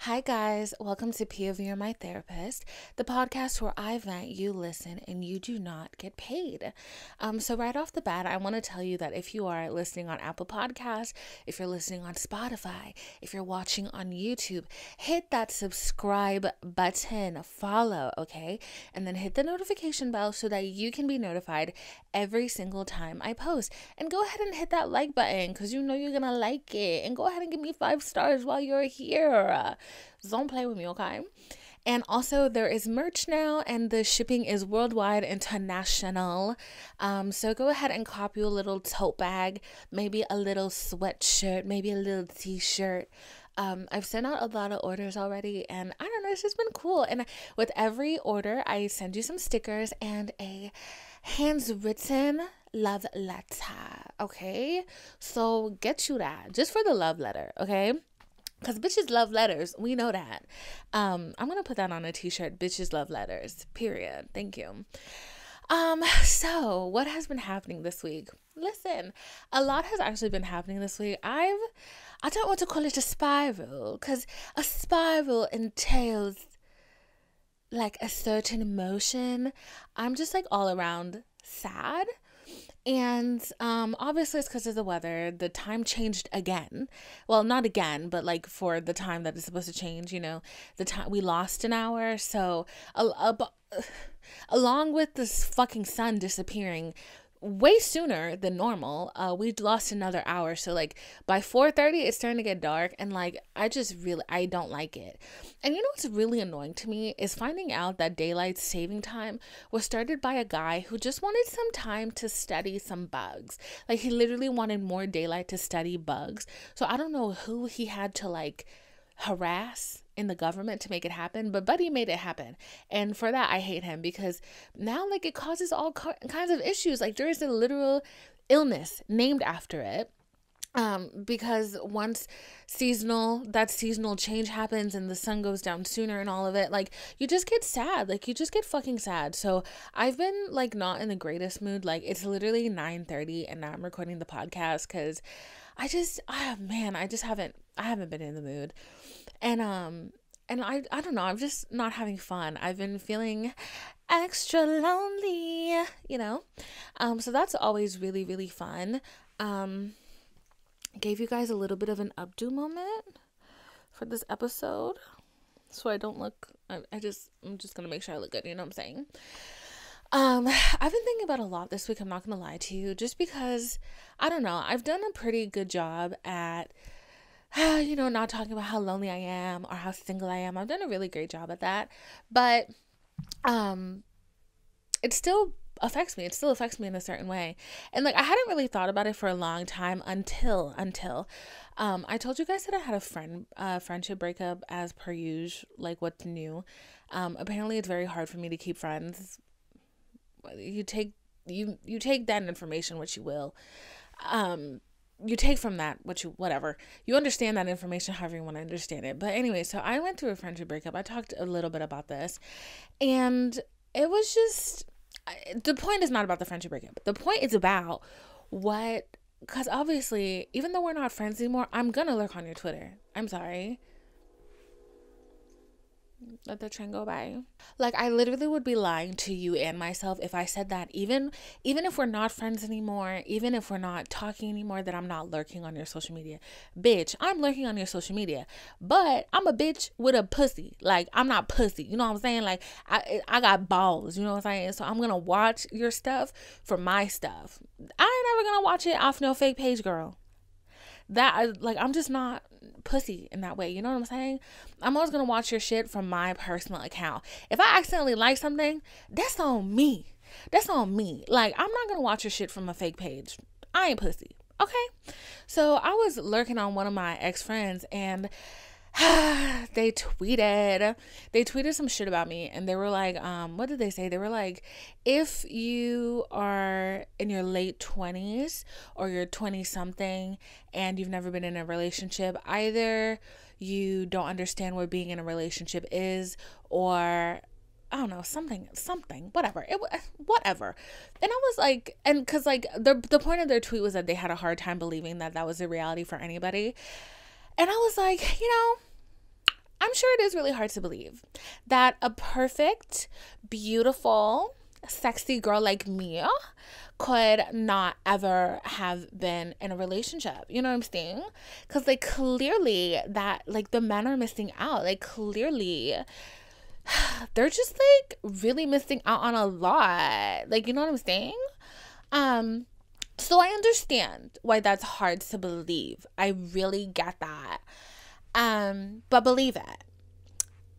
Hi, guys. Welcome to POV You're My Therapist, the podcast where I vent, you listen, and you do not get paid. So right off the bat, I want to tell you that if you are listening on Apple Podcasts, if you're listening on Spotify, if you're watching on YouTube, hit that subscribe button, follow, okay? And then hit the notification bell so that you can be notified every single time I post. And go ahead and hit that like button because you know you're going to like it. And go ahead and give me 5 stars while you're here. Don't play with me, okay? And also there is merch now and the shipping is worldwide, international. So go ahead and copy a little tote bag, maybe a little sweatshirt, maybe a little t-shirt. I've sent out a lot of orders already and I don't know, it's just been cool. And with every order, I send you some stickers and a handwritten love letter, okay? So get you that just for the love letter, okay? Because bitches love letters. We know that. I'm going to put that on a t-shirt. Bitches love letters. Period. Thank you. So what has been happening this week? Listen, a lot has actually been happening this week. I don't want to call it a spiral because a spiral entails like a certain emotion. I'm just like all around sad. And obviously it's because of the weather. The time changed again. Well, not again, but like for the time that it's supposed to change, you know, the time we lost an hour. So along with this fucking sun disappearing way sooner than normal, we lost another hour. So like by 4:30 it's starting to get dark and like I don't like it. And you know what's really annoying to me is finding out that daylight saving time was started by a guy who just wanted some time to study some bugs. Like he literally wanted more daylight to study bugs. So I don't know who he had to like harass in the government to make it happen, but buddy made it happen. And for that I hate him because now like it causes all kinds of issues. Like there is a literal illness named after it, because once that seasonal change happens and the sun goes down sooner and all of it, like you just get sad. Like you just get fucking sad. So I've been like not in the greatest mood. Like it's literally 9:30 and now I'm recording the podcast because I haven't been in the mood. And I don't know, I'm just not having fun. I've been feeling extra lonely, you know? So that's always really, really fun. Gave you guys a little bit of an updo moment for this episode. So I don't look, I'm just gonna make sure I look good, you know what I'm saying? I've been thinking about a lot this week, I'm not gonna lie to you, just because, I don't know, I've done a pretty good job at you know, not talking about how lonely I am or how single I am. I've done a really great job at that, but it still affects me. It still affects me in a certain way. And like I hadn't really thought about it for a long time until I told you guys that I had a friendship breakup as per usual, like what's new. Apparently it's very hard for me to keep friends. You take that information what you will. You take from that whatever. You understand that information however you want to understand it. But anyway, so I went through a friendship breakup. I talked a little bit about this. And it was just, the point is not about the friendship breakup. The point is about because obviously, even though we're not friends anymore, I'm going to lurk on your Twitter. I'm sorry. Let the train go by. Like I literally would be lying to you and myself if I said that even if we're not friends anymore, even if we're not talking anymore, that I'm not lurking on your social media. Bitch, I'm lurking on your social media, but I'm a bitch with a pussy. Like I'm not pussy, you know what I'm saying? Like I got balls, you know what I'm saying? So I'm gonna watch your stuff for my stuff. I ain't never gonna watch it off no fake page, girl. I'm just not pussy in that way, you know what I'm saying? I'm always gonna watch your shit from my personal account. If I accidentally like something, that's on me. Like I'm not gonna watch your shit from a fake page. I ain't pussy, okay? So I was lurking on one of my ex-friends and they tweeted some shit about me and they were like, what did they say? They were like, if you are in your late 20s or you're 20 something and you've never been in a relationship, either you don't understand what being in a relationship is, or I don't know, something, whatever. Whatever. And I was like, and cause like the point of their tweet was that they had a hard time believing that was a reality for anybody. And I was like, you know, I'm sure it is really hard to believe that a perfect, beautiful, sexy girl like me could not ever have been in a relationship. You know what I'm saying? Because, like, clearly that, like, the men are missing out. Like, clearly they're just, like, really missing out on a lot. Like, you know what I'm saying? So I understand why that's hard to believe. I really get that. But believe it.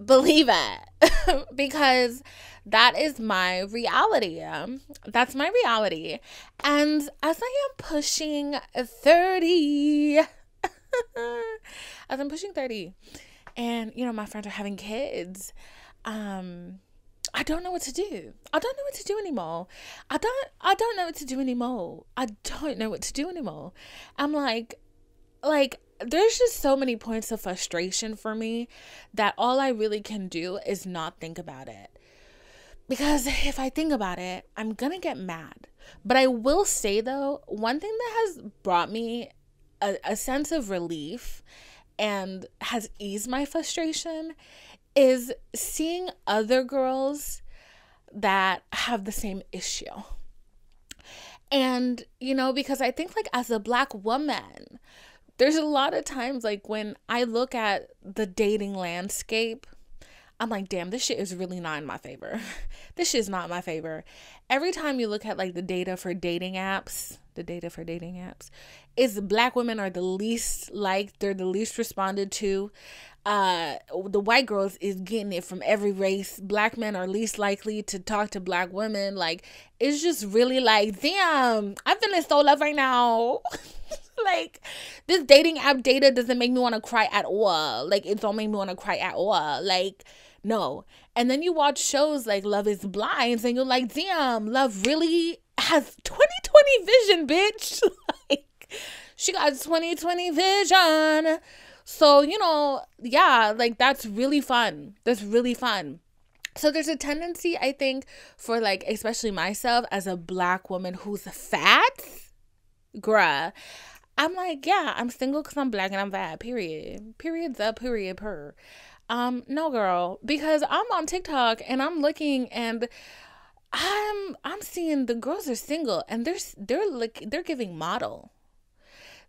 Believe it. Because that is my reality. That's my reality. And as I am pushing 30, as I'm pushing 30, and, you know, my friends are having kids, I don't know what to do. I don't know what to do anymore. I don't know what to do anymore. I don't know what to do anymore. I'm like, there's just so many points of frustration for me that all I really can do is not think about it. Because if I think about it, I'm gonna get mad. But I will say, though, one thing that has brought me a sense of relief and has eased my frustration is seeing other girls that have the same issue. And, you know, because I think, like, as a Black woman, there's a lot of times, like, when I look at the dating landscape, I'm like, damn, this shit is really not in my favor. This shit is not in my favor. Every time you look at, like, the data for dating apps, is Black women are the least liked, they're the least responded to. The white girls is getting it from every race. Black men are least likely to talk to Black women. Like, it's just really like, damn, I'm feeling so love right now. Like, this dating app data doesn't make me want to cry at all. Like, it don't make me want to cry at all. Like, no. And then you watch shows like Love is Blind, and you're like, damn, love really has 20/20 vision, bitch. Like, she got 20/20 vision. So, you know, yeah, like, that's really fun. That's really fun. So there's a tendency, I think, for, like, especially myself as a Black woman who's fat, bruh, I'm like, yeah, I'm single because I'm Black and I'm fat, period. Period's up, period, per. No, girl, because I'm on TikTok and I'm looking and I'm seeing the girls are single and they're giving model.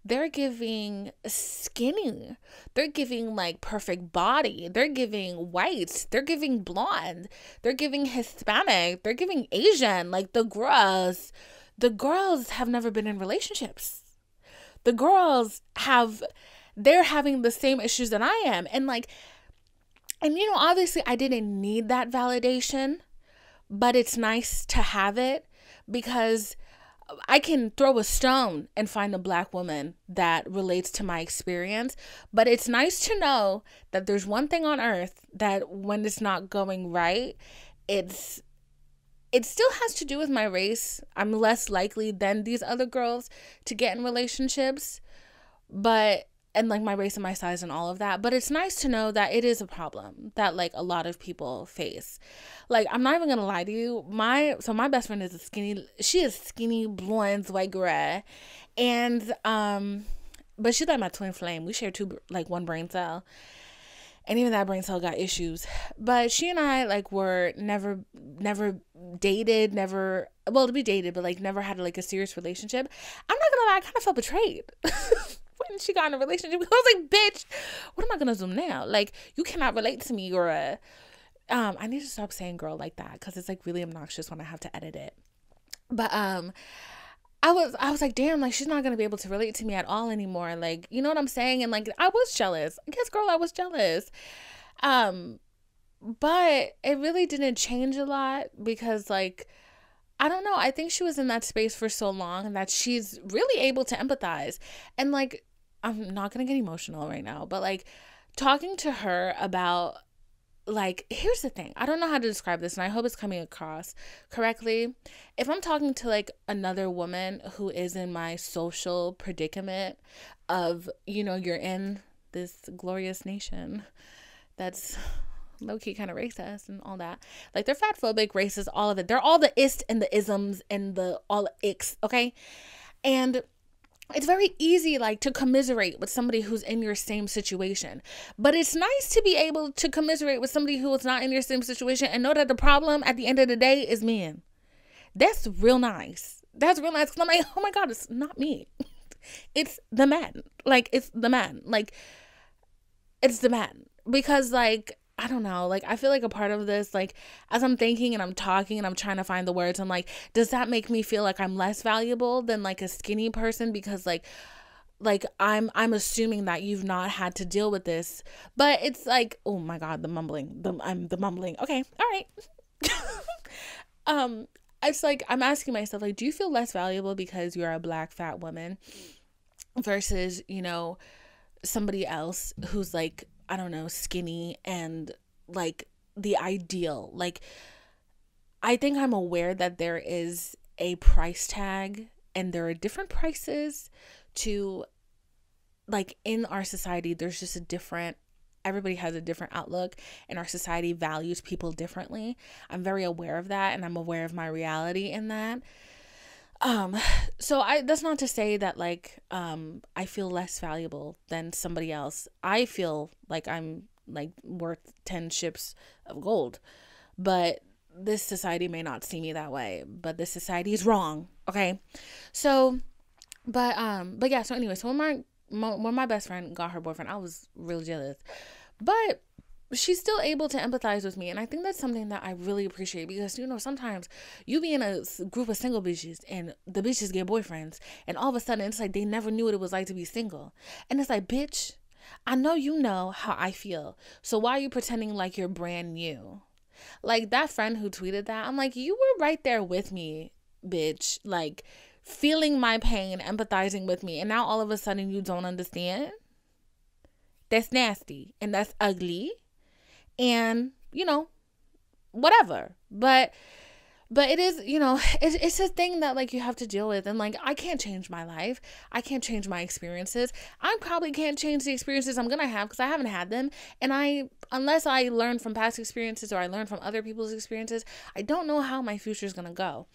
They're giving skinny. They're giving, like, perfect body. They're giving white. They're giving blonde. They're giving Hispanic. They're giving Asian. Like, the girls have never been in relationships. The girls they're having the same issues that I am. And, like, and, you know, obviously I didn't need that validation, but it's nice to have it because I can throw a stone and find a Black woman that relates to my experience. But it's nice to know that there's one thing on earth that when it's not going right, it still has to do with my race. I'm less likely than these other girls to get in relationships, and, like, my race and my size and all of that. But it's nice to know that it is a problem that, like, a lot of people face. Like, I'm not even gonna lie to you. My best friend is she is skinny, blonde, white girl. And, but she's like my twin flame. We share one brain cell. And even that brain cell got issues. But she and I, like, were never dated, to be dated, but, like, never had, like, a serious relationship. I'm not gonna lie, I kind of felt betrayed. When she got in a relationship, I was like, bitch, what am I gonna do now? Like, you cannot relate to me, or I need to stop saying girl like that because it's, like, really obnoxious when I have to edit it. But I was like, damn, like, she's not gonna be able to relate to me at all anymore. Like, you know what I'm saying? And, like, I was jealous. I guess, girl, I was jealous. But it really didn't change a lot because, like, I don't know. I think she was in that space for so long that she's really able to empathize. And, like, I'm not going to get emotional right now, but, like, talking to her about, like, here's the thing. I don't know how to describe this, and I hope it's coming across correctly. If I'm talking to, like, another woman who is in my social predicament of, you know, you're in this glorious nation that's low-key kind of racist and all that. Like, they're fatphobic, racist, all of it. They're all the ist and the isms and the all the icks, okay? And it's very easy like to commiserate with somebody who's in your same situation, but it's nice to be able to commiserate with somebody who is not in your same situation and know that the problem at the end of the day is men. That's real nice. That's real nice, because I'm like, oh my God, it's not me. It's the man. Like, it's the man. Like, it's the man. Because, like, I don't know, like, I feel like a part of this, like, as I'm thinking and I'm talking and I'm trying to find the words, I'm like, does that make me feel like I'm less valuable than, like, a skinny person? Because, like I'm assuming that you've not had to deal with this. But it's like, oh my God, the mumbling. The mumbling. Okay, all right. It's like, I'm asking myself, like, do you feel less valuable because you're a Black fat woman versus, you know, somebody else who's, like, I don't know, skinny and, like, the ideal? Like, I think I'm aware that there is a price tag and there are different prices to, like, in our society, there's just a different, everybody has a different outlook, and our society values people differently. I'm very aware of that, and I'm aware of my reality in that. So that's not to say that, like, I feel less valuable than somebody else. I feel like I'm, like, worth 10 ships of gold, but this society may not see me that way, but this society is wrong. Okay. So, but yeah, so anyway, so when my best friend got her boyfriend, I was real jealous, but she's still able to empathize with me. And I think that's something that I really appreciate, because, you know, sometimes you be in a group of single bitches and the bitches get boyfriends, and all of a sudden it's like they never knew what it was like to be single. And it's like, bitch, I know you know how I feel, so why are you pretending like you're brand new? Like, that friend who tweeted that, I'm like, you were right there with me, bitch, like, feeling my pain, empathizing with me, and now all of a sudden you don't understand? That's nasty and that's ugly. And, you know, whatever. But it is, you know, it's a thing that, like, you have to deal with. And, like, I can't change my life. I can't change my experiences. I probably can't change the experiences I'm going to have, because I haven't had them. And unless I learn from past experiences or I learn from other people's experiences, I don't know how my future is going to go.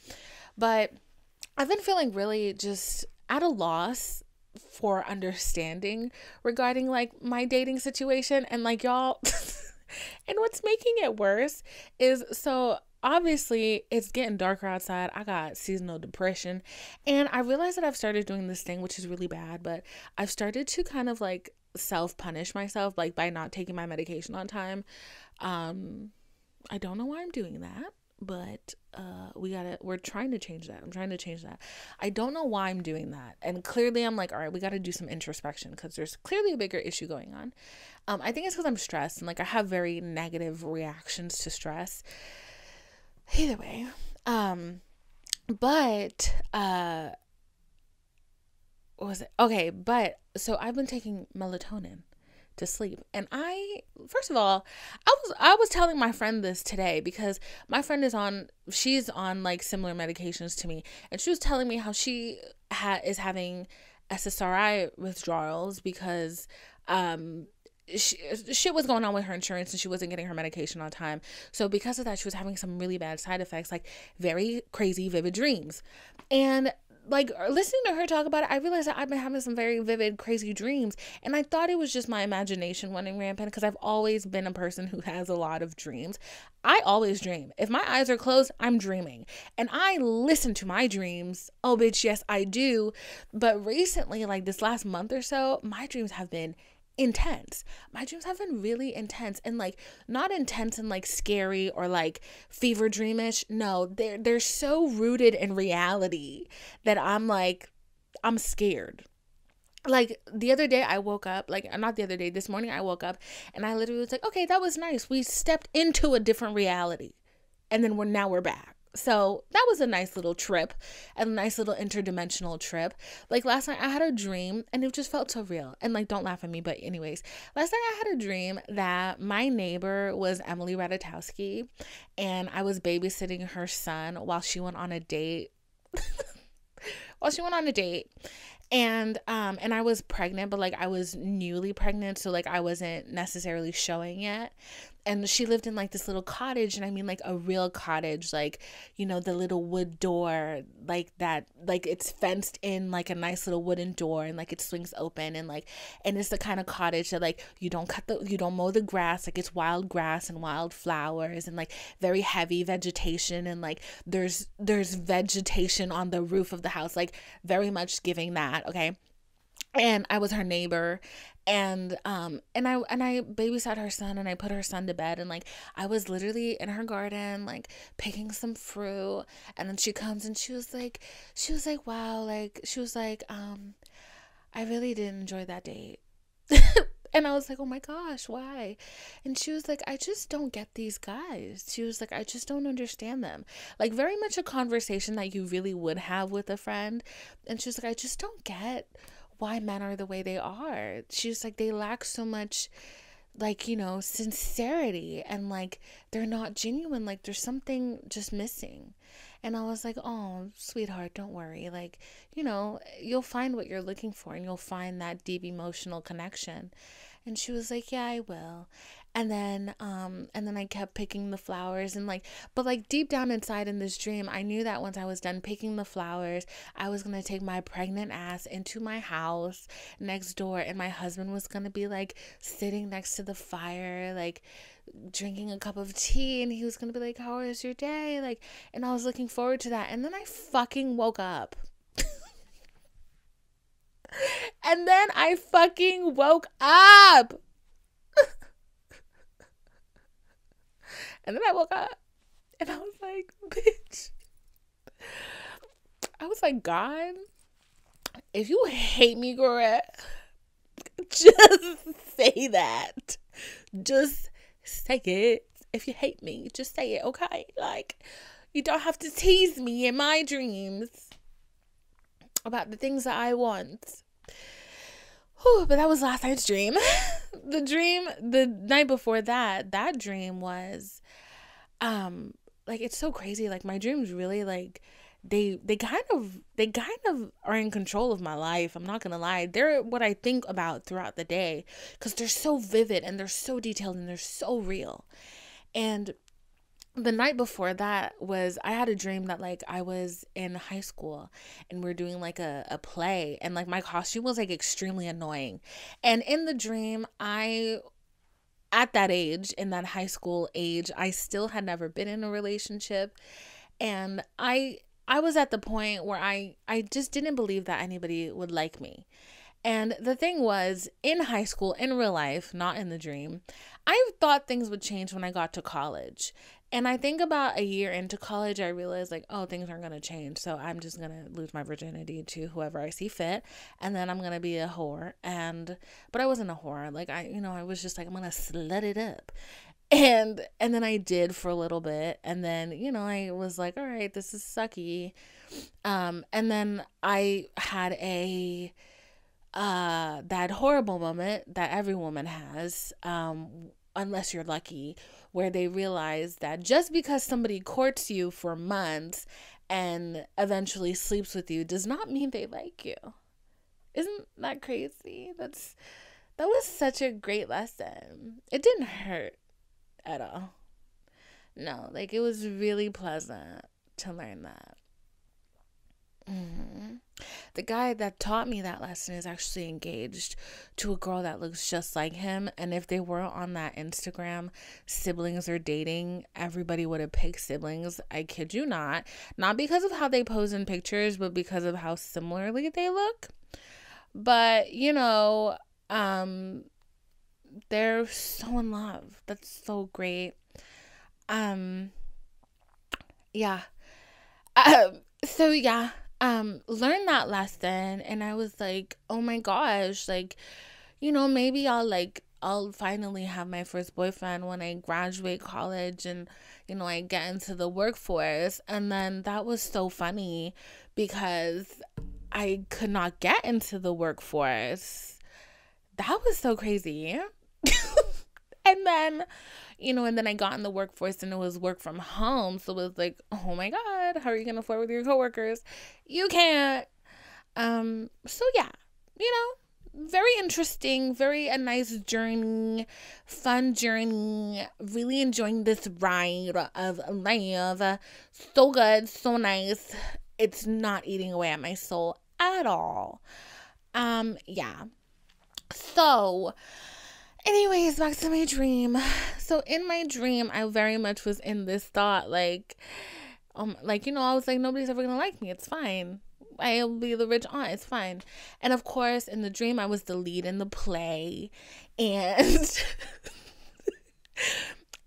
But I've been feeling really just at a loss for understanding regarding, like, my dating situation. And, like, y'all... And what's making it worse is, so obviously it's getting darker outside. I got seasonal depression, and I realized that I've started doing this thing, which is really bad, but I've started to kind of, like, self-punish myself, like, by not taking my medication on time. I don't know why I'm doing that, but we're trying to change that. I'm trying to change that. I don't know why I'm doing that. And clearly I'm like, all right, we got to do some introspection, because there's clearly a bigger issue going on. I think it's because I'm stressed, and, like, I have very negative reactions to stress. Either way. But what was it? Okay, but so I've been taking melatonin to sleep. And first of all, I was telling my friend this today, because my friend she's on, like, similar medications to me, and she was telling me how she is having SSRI withdrawals because shit was going on with her insurance and she wasn't getting her medication on time. So because of that, she was having some really bad side effects, like very crazy vivid dreams. And, like, listening to her talk about it, I realized that I've been having some very vivid, crazy dreams. And I thought it was just my imagination running rampant, because I've always been a person who has a lot of dreams. I always dream. If my eyes are closed, I'm dreaming. And I listen to my dreams. Oh, bitch, yes, I do. But recently, like this last month or so, my dreams have been intense. My dreams have been really intense, and, like, not intense and, like, scary or, like, fever dreamish. No, they're so rooted in reality that I'm like, I'm scared. Like, the other day I woke up, like, not the other day, this morning I woke up and I literally was like, okay, that was nice. We stepped into a different reality, and then we're back. So that was a nice little trip, and a nice little interdimensional trip. Like, last night I had a dream, and it just felt so real. And, like, don't laugh at me, but anyways, last night I had a dream that my neighbor was Emily Ratajkowski, and I was babysitting her son while she went on a date. And I was pregnant, but, like, I was newly pregnant, so, like, I wasn't necessarily showing yet. And she lived in like this little cottage, and I mean like a real cottage, like, you know, the little wood door, like that, like it's fenced in, like a nice little wooden door, and like it swings open, and like, and it's the kind of cottage that like you don't mow the grass, like it's wild grass and wild flowers and like very heavy vegetation, and like there's vegetation on the roof of the house, like very much giving that, okay? And I was her neighbor, and I babysat her son, and I put her son to bed, and like I was literally in her garden like picking some fruit, and then she comes and she was like wow, like she was like I really did enjoy that date. And I was like, oh my gosh, why? And she was like, I just don't get these guys. She was like, I just don't understand them. Like very much a conversation that you really would have with a friend. And she was like, I just don't get why men are the way they are. She was like, they lack so much, like, you know, sincerity, and like they're not genuine, like there's something just missing. And I was like, oh sweetheart, don't worry, like, you know, you'll find what you're looking for, and you'll find that deep emotional connection. And she was like, yeah, I will. And then I kept picking the flowers, and like, but like deep down inside in this dream, I knew that once I was done picking the flowers, I was going to take my pregnant ass into my house next door, and my husband was going to be like sitting next to the fire, like drinking a cup of tea, and he was going to be like, how was your day? Like, and I was looking forward to that. And then I fucking woke up. And then I fucking woke up. And then I woke up, and I was like, bitch. I was like, God, if you hate me, girl, just say that. Just say it. If you hate me, just say it, okay? Like, you don't have to tease me in my dreams about the things that I want. Whew, but that was last night's dream. The night before that dream was, like, it's so crazy. Like, my dreams really, like, they kind of are in control of my life. I'm not gonna lie. They're what I think about throughout the day, because they're so vivid, and they're so detailed, and they're so real. And the night before that was, I had a dream that like I was in high school, and we're doing like a play, and like my costume was like extremely annoying. And in the dream, at that age, in that high school age, I still had never been in a relationship, and I was at the point where I just didn't believe that anybody would like me. And the thing was, in high school, in real life, not in the dream, I thought things would change when I got to college. And I think about a year into college, I realized like, oh, things aren't going to change. So I'm just going to lose my virginity to whoever I see fit. And then I'm going to be a whore. But I wasn't a whore. Like, I was just like, I'm going to slut it up. And then I did for a little bit. And then, I was like, all right, this is sucky. And then I had that horrible moment that every woman has, unless you're lucky, where they realize that just because somebody courts you for months and eventually sleeps with you does not mean they like you. Isn't that crazy? That was such a great lesson. It didn't hurt at all. No, like, it was really pleasant to learn that. The guy that taught me that lesson is actually engaged to a girl that looks just like him. And if they weren't on that Instagram, siblings are dating, everybody would have picked siblings. I kid you not. Not because of how they pose in pictures, but because of how similarly they look. But, they're so in love. That's so great. Yeah. So yeah. Learned that lesson, and I was like, oh my gosh, like, maybe I'll finally have my first boyfriend when I graduate college and, I get into the workforce. And then that was so funny because I could not get into the workforce. That was so crazy. And then, and then I got in the workforce, and it was work from home. So it was like, oh my God, how are you going to flirt with your coworkers? You can't. So yeah, very interesting, very a nice journey, fun journey. Really enjoying this ride of life. So good, so nice. It's not eating away at my soul at all. Yeah. So, anyways, back to my dream. So in my dream, I very much was in this thought, like, I was like, nobody's ever gonna like me. It's fine. I'll be the rich aunt. It's fine. And of course, in the dream, I was the lead in the play, and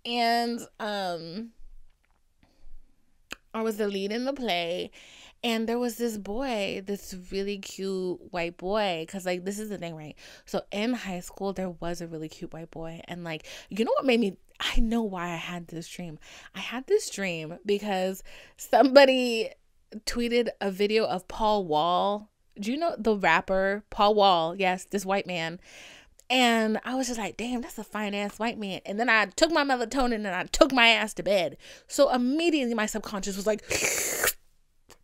and I was the lead in the play. And there was this boy, this really cute white boy, because, like, this is the thing, right? So in high school, there was a really cute white boy. And, like, you know what made me, I know why I had this dream. I had this dream because somebody tweeted a video of Paul Wall. Do you know the rapper Paul Wall? Yes, this white man. And I was just like, damn, that's a fine ass white man. And then I took my melatonin and I took my ass to bed. So immediately my subconscious was like,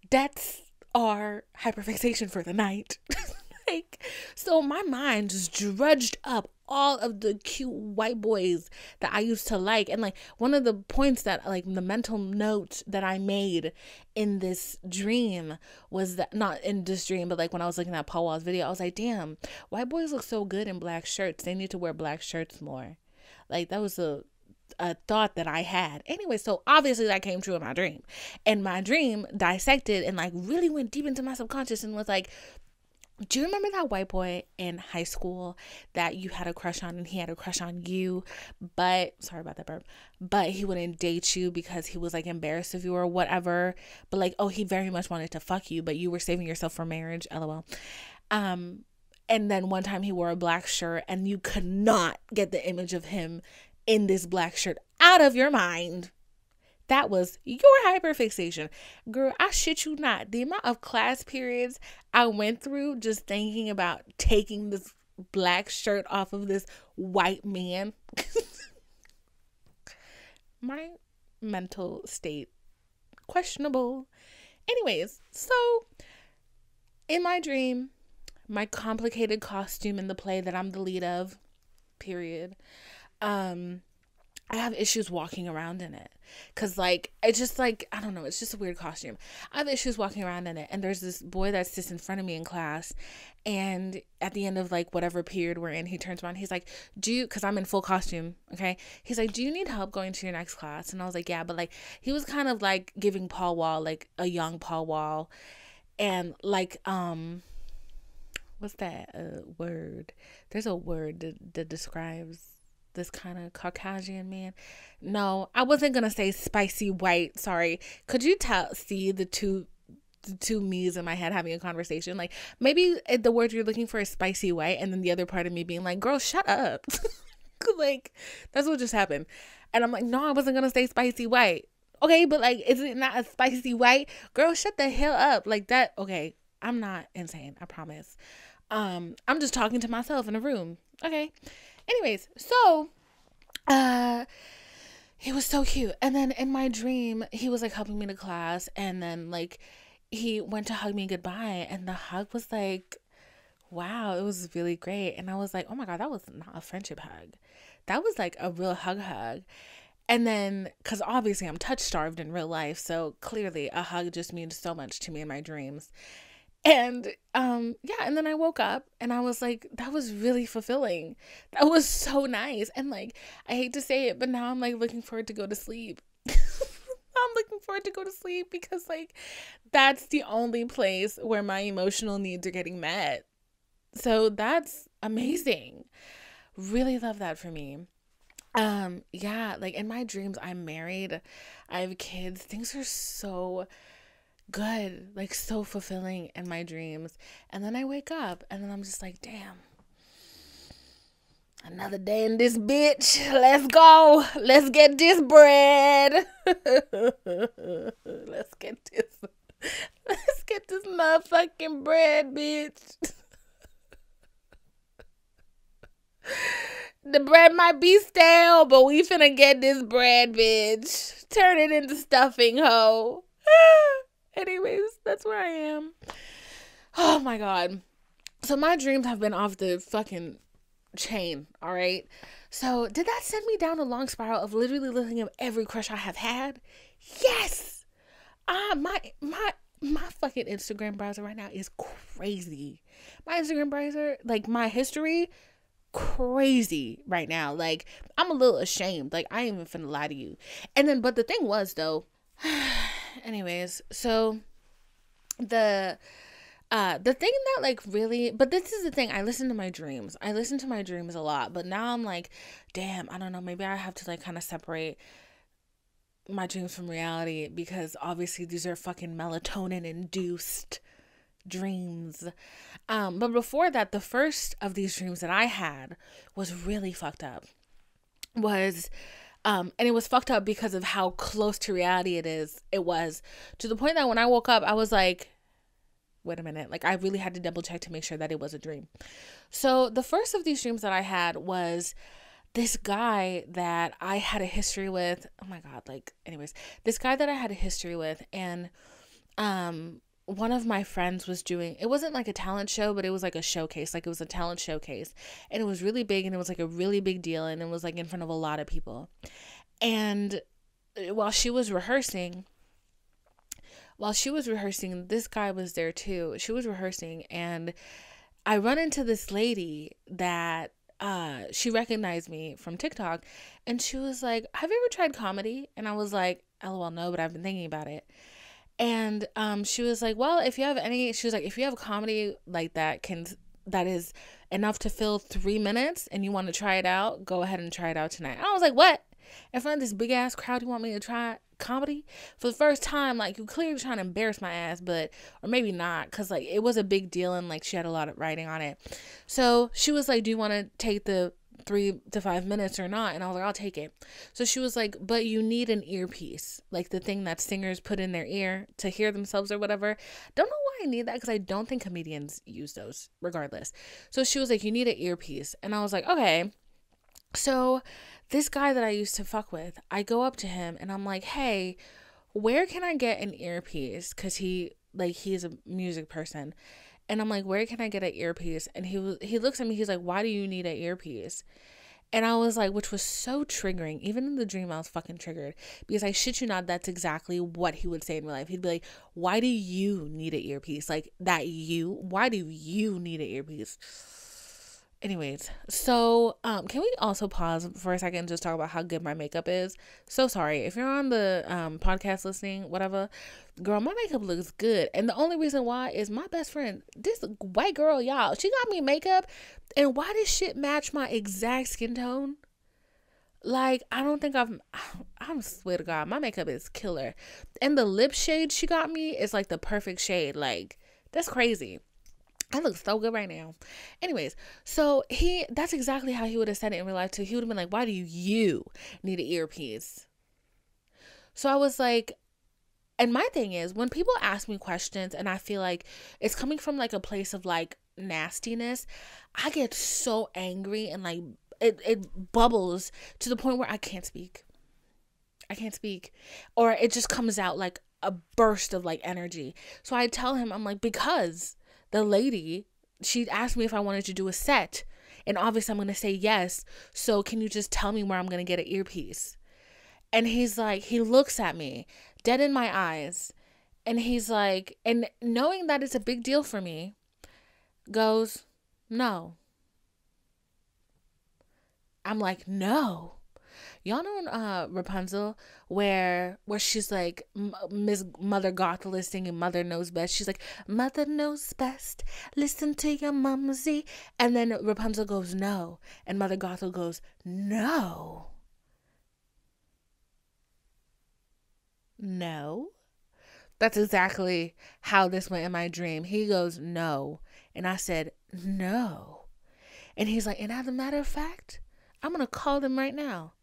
that's our hyperfixation for the night. Like, so my mind just drudged up all of the cute white boys that I used to like. And like one of the points that, like, the mental note that I made in this dream was that, not in this dream, but like when I was looking at Paul Wall's video, I was like, damn, white boys look so good in black shirts. They need to wear black shirts more. Like, that was a thought that I had. Anyway, so obviously that came true in my dream. And my dream dissected and like really went deep into my subconscious and was like, do you remember that white boy in high school that you had a crush on and he had a crush on you, but, sorry about that burp, but he wouldn't date you because he was like embarrassed of you or whatever, but like, oh, he very much wanted to fuck you, but you were saving yourself for marriage, lol. And then one time he wore a black shirt and you could not get the image of him in this black shirt out of your mind. That was your hyperfixation. Girl, I shit you not. The amount of class periods I went through just thinking about taking this black shirt off of this white man. My mental state, questionable. Anyways, so in my dream, my complicated costume in the play that I'm the lead of, period, I have issues walking around in it because, like, it's just like, I don't know, it's just a weird costume. I have issues walking around in it, and there's this boy that sits in front of me in class, and at the end of like whatever period we're in, he turns around, he's like, because I'm in full costume, okay, he's like, do you need help going to your next class? And I was like, yeah, but like he was kind of like giving Paul Wall, like a young Paul Wall, and like what's that word? There's a word that describes this kind of Caucasian man. No, I wasn't gonna say spicy white. Sorry. Could you see the two me's in my head having a conversation? Like, maybe the word you're looking for is spicy white, and then the other part of me being like, girl, shut up. Like, that's what just happened. And I'm like, no, I wasn't gonna say spicy white. Okay, but like, is it not a spicy white? Girl, shut the hell up. Like that. Okay, I'm not insane, I promise. I'm just talking to myself in a room. Okay. Anyways, so he was so cute. And then in my dream, he was like helping me to class, and then like he went to hug me goodbye, and the hug was like, wow, it was really great. And I was like, oh my God, that was not a friendship hug. That was like a real hug. And then, because obviously I'm touch starved in real life, so clearly a hug just means so much to me in my dreams. And yeah, and then I woke up and I was like, that was really fulfilling. That was so nice. And like, I hate to say it, but now I'm like looking forward to go to sleep. I'm looking forward to go to sleep because like that's the only place where my emotional needs are getting met. So that's amazing. Really love that for me. Yeah, like in my dreams, I'm married, I have kids, things are so good, like so fulfilling in my dreams. And then I wake up and then I'm just like, damn, another day in this bitch. Let's go. Let's get this bread. Let's get this motherfucking bread, bitch. The bread might be stale, but we finna get this bread, bitch. Turn it into stuffing, ho. Anyways, that's where I am. Oh my God. So my dreams have been off the fucking chain, all right? So did that send me down a long spiral of literally looking at every crush I have had? Yes. My fucking Instagram browser right now is crazy. My Instagram browser, like my history, crazy right now. Like I'm a little ashamed. Like I ain't even finna lie to you. And then, but the thing was though, anyways, so the thing that like really, but this is the thing, I listen to my dreams. I listen to my dreams a lot, but now I'm like, damn, I don't know, maybe I have to like kind of separate my dreams from reality, because obviously these are fucking melatonin induced dreams. But before that, the first of these dreams that I had was really fucked up. And it was fucked up because of how close to reality it was, to the point that when I woke up, I was like, wait a minute. Like I really had to double check to make sure that it was a dream. So the first of these dreams that I had was this guy that I had a history with. Oh my God. Like, anyways, this guy that I had a history with, and, one of my friends was doing, it wasn't like a talent show, but it was like a showcase. Like it was a talent showcase, and it was really big, and it was like a really big deal. And it was like in front of a lot of people. And while she was rehearsing, this guy was there too. She was rehearsing, and I run into this lady that she recognized me from TikTok, and she was like, "Have you ever tried comedy?" And I was like, "LOL, no, but I've been thinking about it." And she was like, "Well, if you have a comedy like that is enough to fill 3 minutes, and you want to try it out, go ahead and try it out tonight." I was like, "What? In front of this big ass crowd, you want me to try comedy for the first time? Like, you clearly trying to embarrass my ass," but, or maybe not, because like it was a big deal, and like she had a lot of writing on it. So she was like, "Do you want to take the 3 to 5 minutes or not?" And I was like, "I'll take it." So she was like, "But you need an earpiece, like the thing that singers put in their ear to hear themselves or whatever." Don't know why I need that, because I don't think comedians use those regardless. So she was like, "You need an earpiece." And I was like, "Okay." So this guy that I used to fuck with, I go up to him and I'm like, "Hey, where can I get an earpiece?" Because he's a music person. And I'm like, "Where can I get an earpiece?" And he looks at me, he's like, "Why do you need an earpiece?" And I was like, which was so triggering. Even in the dream, I was fucking triggered, because I shit you not, that's exactly what he would say in real life. He'd be like, "Why do you need an earpiece?" Like, why do you need an earpiece? Anyways, so can we also pause for a second and just talk about how good my makeup is? So sorry if you're on the podcast listening, whatever, girl, my makeup looks good, and the only reason why is my best friend, this white girl, y'all, she got me makeup, and why does shit match my exact skin tone? Like, I don't think I'm swear to God, my makeup is killer, and the lip shade she got me is like the perfect shade. Like, that's crazy. I look so good right now. Anyways, so that's exactly how he would have said it in real life too. He would have been like, "Why do you need an earpiece?" So I was like, and my thing is, when people ask me questions and I feel like it's coming from like a place of like nastiness, I get so angry, and like it bubbles to the point where I can't speak. Or it just comes out like a burst of like energy. So I tell him, I'm like, because the lady, she asked me if I wanted to do a set, and obviously I'm going to say yes. So can you just tell me where I'm going to get an earpiece? And he's like, he looks at me dead in my eyes, and he's like, and knowing that it's a big deal for me, goes, "No." I'm like, "No." Y'all know Rapunzel, where she's like, Miss Mother Gothel is singing "Mother Knows Best." She's like, "Mother knows best, listen to your mumsy." And then Rapunzel goes, "No." And Mother Gothel goes, "No." No. That's exactly how this went in my dream. He goes, "No." And I said, "No." And he's like, "And as a matter of fact, I'm going to call them right now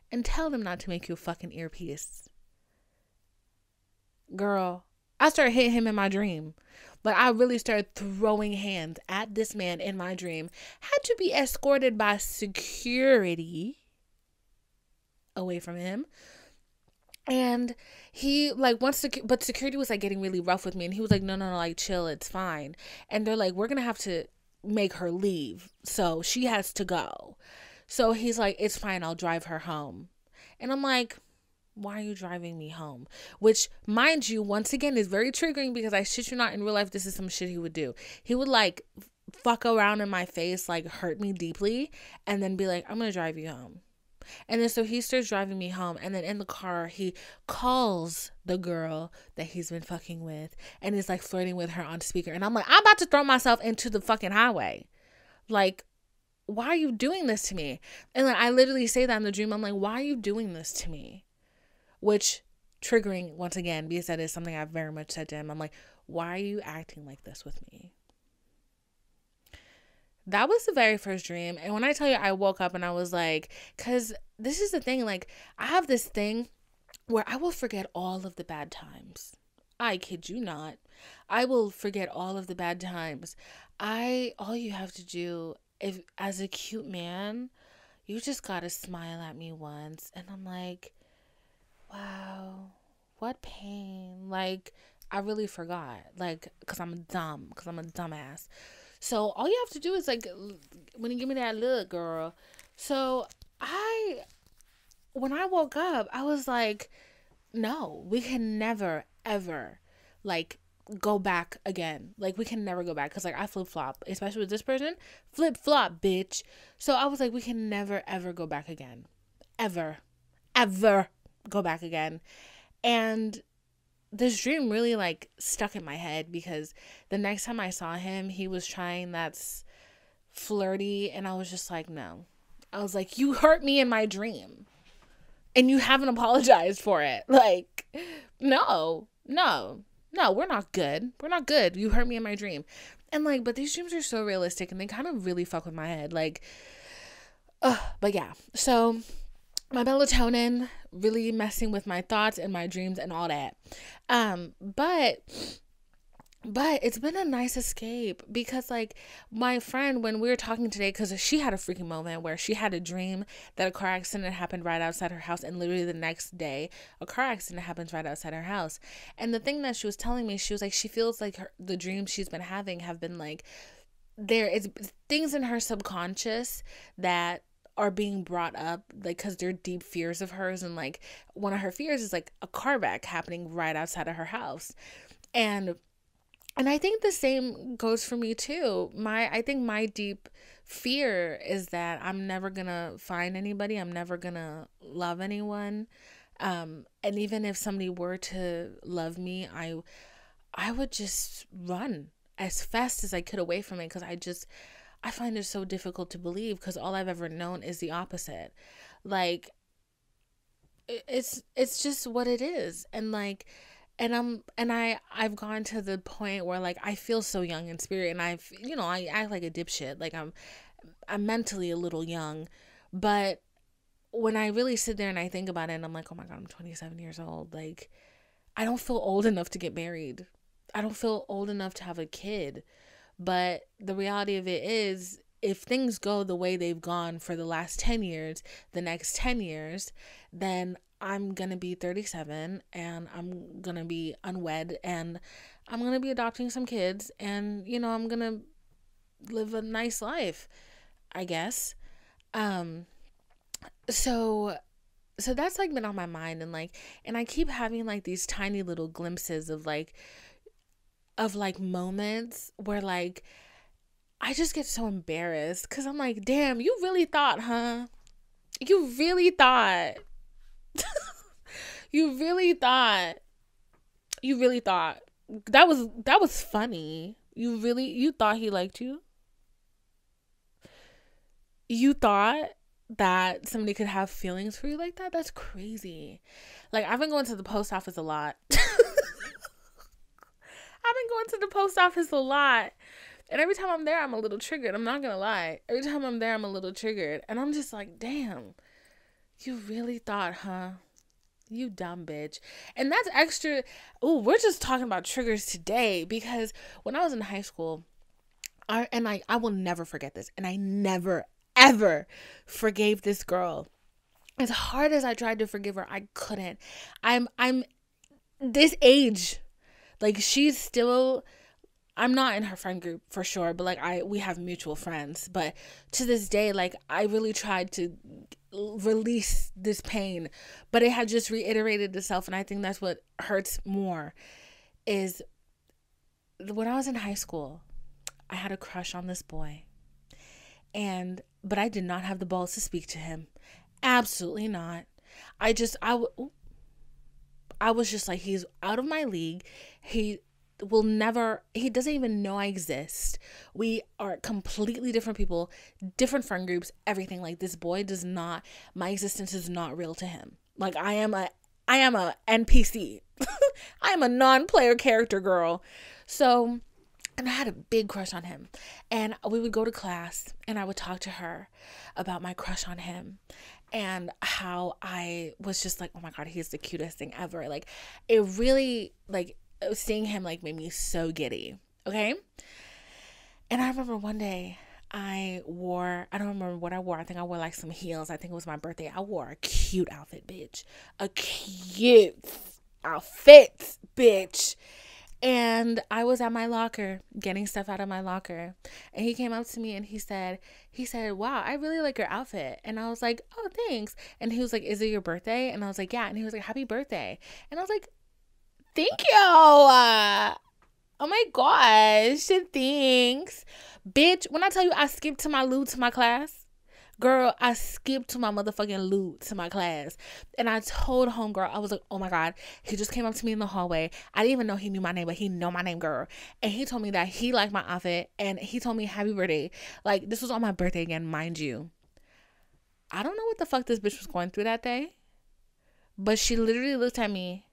and tell them not to make you a fucking earpiece." Girl, I started hitting him in my dream. But I really started throwing hands at this man in my dream. Had to be escorted by security away from him. And he like but security was like getting really rough with me, and he was like, no, like, chill, it's fine. And they're like, we're gonna have to make her leave. So she has to go. So he's like, it's fine, I'll drive her home. And I'm like, why are you driving me home? Which, mind you, once again, is very triggering because I shit you not, in real life, this is some shit he would do. He would like fuck around in my face, like hurt me deeply, and then be like, I'm gonna drive you home. And then so he starts driving me home, and then in the car he calls the girl that he's been fucking with and is like flirting with her on speaker. And I'm like, I'm about to throw myself into the fucking highway. Like, why are you doing this to me? And like I literally say that in the dream. I'm like, why are you doing this to me? Which, triggering once again, because that is something I've very much said to him. I'm like, why are you acting like this with me? That was the very first dream. And when I tell you, I woke up and I was like, because this is the thing, like, I have this thing where I will forget all of the bad times. I kid you not. I will forget all of the bad times. All you have to do, if as a cute man, you just gotta smile at me once. And I'm like, wow, what pain. Like, I really forgot. Like, because I'm a dumbass. So all you have to do is like, when you give me that look, girl. So when I woke up, I was like, no, we can never, ever, like, go back again. Like, we can never go back. Because, like, I flip-flop. Especially with this person. Flip-flop, bitch. So I was like, we can never, ever go back again. Ever. Ever go back again. And this dream really like stuck in my head because the next time I saw him, he was trying that's flirty, and I was just like, no. I was like, you hurt me in my dream and you haven't apologized for it. Like, no, we're not good. You hurt me in my dream. And like, but these dreams are so realistic and they kind of really fuck with my head. Like, but yeah. So my melatonin really messing with my thoughts and my dreams and all that. But it's been a nice escape because like my friend, when we were talking today, because she had a freaking moment where she had a dream that a car accident happened right outside her house, and literally the next day a car accident happens right outside her house. And the thing that she was telling me, she was like, she feels like the dreams she's been having have been like, there is things in her subconscious that are being brought up, like, because they're deep fears of hers. And like one of her fears is like a car wreck happening right outside of her house. And I think the same goes for me too. I think my deep fear is that I'm never gonna find anybody. I'm never gonna love anyone. And even if somebody were to love me, I would just run as fast as I could away from it, because I find it so difficult to believe, because all I've ever known is the opposite. Like, it's just what it is. And like, I've gone to the point where like I feel so young in spirit, and I act like a dipshit. Like I'm mentally a little young, but when I really sit there and I think about it, and I'm like, oh my God, I'm 27 years old. Like, I don't feel old enough to get married. I don't feel old enough to have a kid. But the reality of it is, if things go the way they've gone for the last 10 years, the next 10 years, then I'm going to be 37 and I'm going to be unwed and I'm going to be adopting some kids, and, I'm going to live a nice life, I guess. So that's like been on my mind, and I keep having like these tiny little glimpses of moments where like I just get so embarrassed, because I'm like, damn, you really thought, huh? You really thought. You really thought that was funny. You thought he liked you? You thought that somebody could have feelings for you like that? That's crazy. Like, I've been going to the post office a lot. And every time I'm there, I'm a little triggered. I'm not gonna lie. Every time I'm there, I'm a little triggered. And I'm just like, damn, you really thought, huh? You dumb bitch. And that's extra. Oh, we're just talking about triggers today, because when I was in high school, I will never forget this. And I never, ever forgave this girl. As hard as I tried to forgive her, I couldn't. I'm this age. Like, she's still I'm not in her friend group for sure, but like we have mutual friends. But to this day, like I really tried to release this pain, but it had just reiterated itself. And I think that's what hurts more is when I was in high school, I had a crush on this boy. But I did not have the balls to speak to him. Absolutely not. I was just like, he's out of my league. He doesn't even know I exist. We are completely different people, different friend groups, everything. Like this boy my existence is not real to him. Like I am a NPC. I am a non-player character girl. So, and I had a big crush on him. And we would go to class and I would talk to her about my crush on him and how I was just like, oh my God, he's the cutest thing ever. Like it really, like seeing him like made me so giddy. Okay. And I remember one day I don't remember what I wore. I think I wore like some heels. I think it was my birthday. I wore a cute outfit, bitch. A cute outfit, bitch. And I was at my locker getting stuff out of my locker. And he came up to me and he said, wow, I really like your outfit. And I was like, oh, thanks. And he was like, is it your birthday? And I was like, yeah. And he was like, happy birthday. And I was like, thank you. Oh my gosh. Thanks. Bitch, when I tell you I skipped to my loo to my class, girl, I skipped to my motherfucking loo to my class. And I told homegirl, I was like, oh my God, he just came up to me in the hallway. I didn't even know he knew my name, but he know my name, girl. And he told me that he liked my outfit and he told me happy birthday. Like this was on my birthday again, mind you. I don't know what the fuck this bitch was going through that day, but she literally looked at me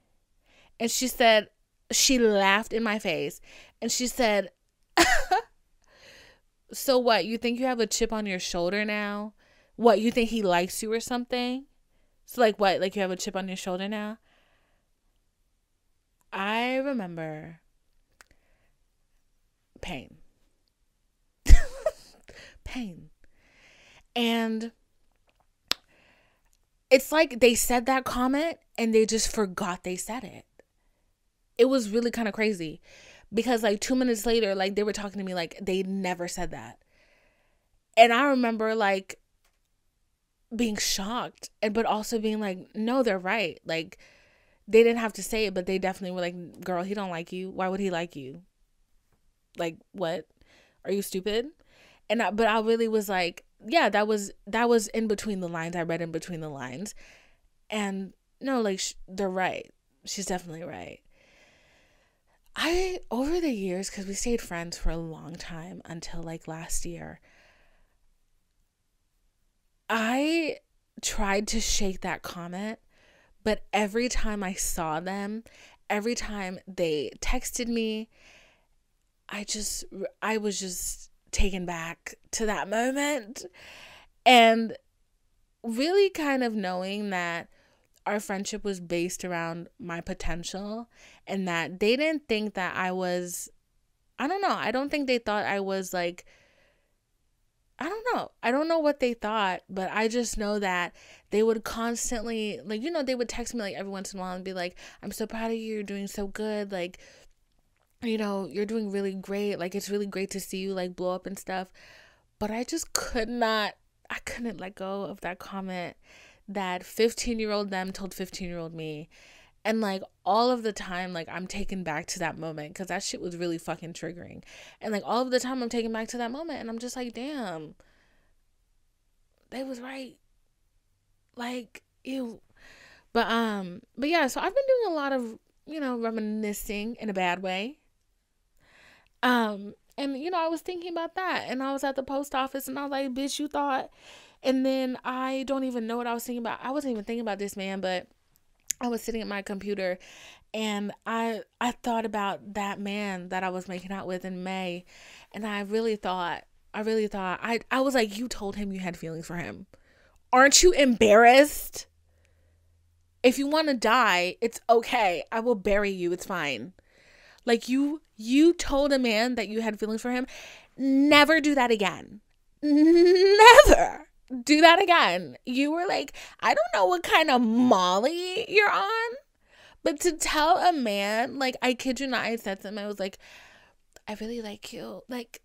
and she said, she laughed in my face and she said, so what, you think you have a chip on your shoulder now? What, you think he likes you or something? So like what, like you have a chip on your shoulder now? I remember pain. Pain. And it's like they said that comment and they just forgot they said it. It was really kind of crazy. Because like 2 minutes later, like they were talking to me like they never said that. And I remember like being shocked but also being like, no, they're right. Like they didn't have to say it, but they definitely were like, girl, he don't like you. Why would he like you? Like what? Are you stupid? But I really was like, yeah, that was in between the lines. I read in between the lines. And no, like they're right. She's definitely right. Over the years, because we stayed friends for a long time until like last year, I tried to shake that comment, but every time I saw them, every time they texted me, I was just taken back to that moment and really kind of knowing that our friendship was based around my potential and that they didn't think that I don't know. I don't think they thought I was like, I don't know. I don't know what they thought, but I just know that they would constantly, like, they would text me like every once in a while and be like, I'm so proud of you. You're doing so good. Like, you're doing really great. Like, it's really great to see you like blow up and stuff. But I just couldn't let go of that comment that 15-year-old them told 15-year-old me. And like all of the time, like I'm taken back to that moment because that shit was really fucking triggering. And like all of the time I'm taken back to that moment and I'm just like, damn, they was right. Like, ew. But yeah, so I've been doing a lot of, reminiscing in a bad way. And I was thinking about that and I was at the post office and I was like, bitch, you thought. And then I don't even know what I was thinking about. I wasn't even thinking about this man, but I was sitting at my computer and I thought about that man that I was making out with in May. And I was like, you told him you had feelings for him. Aren't you embarrassed? If you want to die, it's okay. I will bury you. It's fine. Like you told a man that you had feelings for him. Never do that again. Never do that again. You were like, I don't know what kind of Molly you're on, but to tell a man, like, I kid you not, I said to him, I was like, I really like you. Like,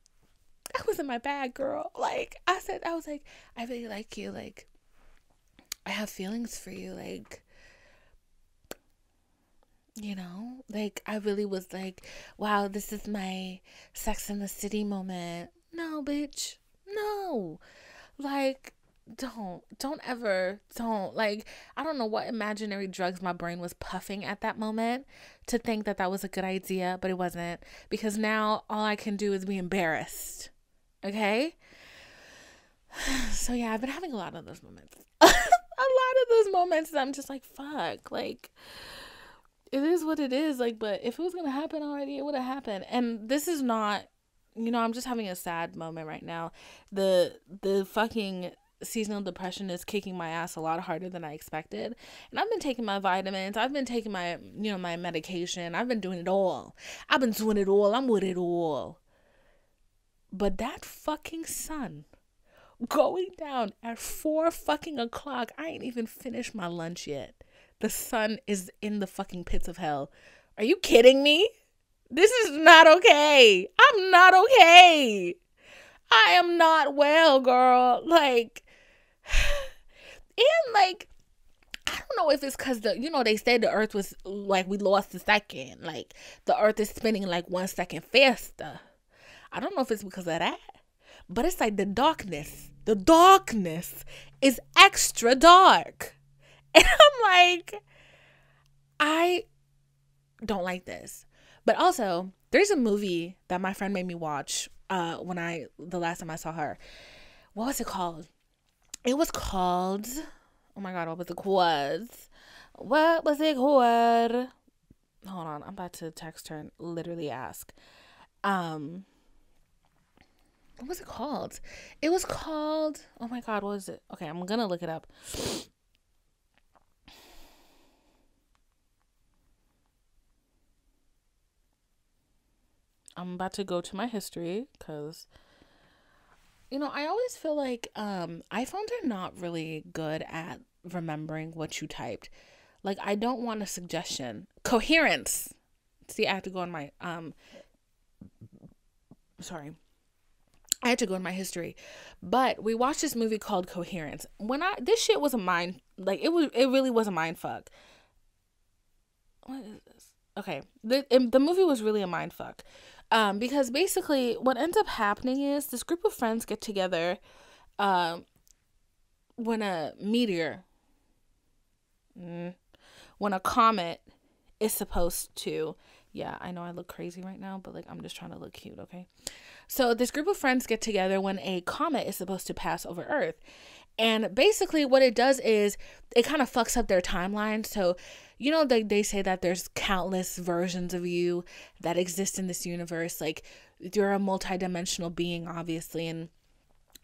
I was in my bag, girl. Like, I was like, I really like you. Like, I have feelings for you. Like, you know, like, I really was like, wow, this is my Sex in the City moment. No, bitch. No. Like, don't ever, don't. Like, I don't know what imaginary drugs my brain was puffing at that moment to think that that was a good idea, but it wasn't, because now all I can do is be embarrassed. Okay? So yeah, I've been having a lot of those moments. A lot of those moments that I'm just like, fuck, like, it is what it is. Like, but if it was gonna happen already, it would have happened. And this is not, you know, I'm just having a sad moment right now. The fucking seasonal depression is kicking my ass a lot harder than I expected. And I've been taking my vitamins. I've been taking my, you know, my medication. I've been doing it all. I've been doing it all. I'm with it all. But that fucking sun going down at 4 fucking o'clock. I ain't even finished my lunch yet. The sun is in the fucking pits of hell. Are you kidding me? This is not okay. I'm not okay. I am not well, girl. Like, and like, I don't know if it's because you know, they said the earth was like, we lost a second. Like, the earth is spinning like 1 second faster. I don't know if it's because of that, but it's like the darkness is extra dark. And I'm like, I don't like this. But also, there's a movie that my friend made me watch the last time I saw her. What was it called? It was called, oh my God, what was it called? What was it called? Hold on, I'm about to text her and literally ask. What was it called? It was called, oh my God, what was it? Okay, I'm gonna look it up. I'm about to go to my history because, you know, I always feel like iPhones are not really good at remembering what you typed. Like, I don't want a suggestion. Coherence. See, I have to go on my, sorry. I had to go in my history. But we watched this movie called Coherence. This shit was a mind, like, it really was a mind fuck. What is this? Okay. The movie was really a mind fuck. Because basically what ends up happening is this group of friends get together when a comet is supposed to, yeah, I know I look crazy right now, but like, I'm just trying to look cute, okay? So this group of friends get together when a comet is supposed to pass over Earth. And basically what it does is it kind of fucks up their timeline. So, you know, they say that there's countless versions of you that exist in this universe. Like, you're a multidimensional being, obviously. And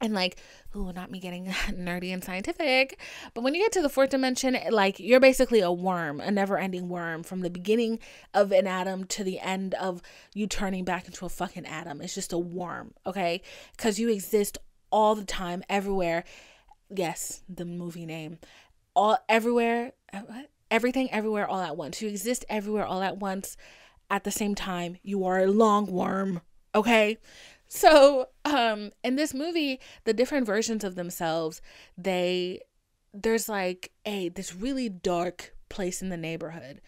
like, ooh, not me getting nerdy and scientific. But when you get to the 4th dimension, like, you're basically a worm, a never-ending worm, from the beginning of an atom to the end of you turning back into a fucking atom. It's just a worm, okay? Because you exist all the time, everywhere. Yes, the movie name. Everything, everywhere, all at once. You exist everywhere, all at once. At the same time, you are a long worm. Okay? So, in this movie, the different versions of themselves, there's like this really dark place in the neighborhood.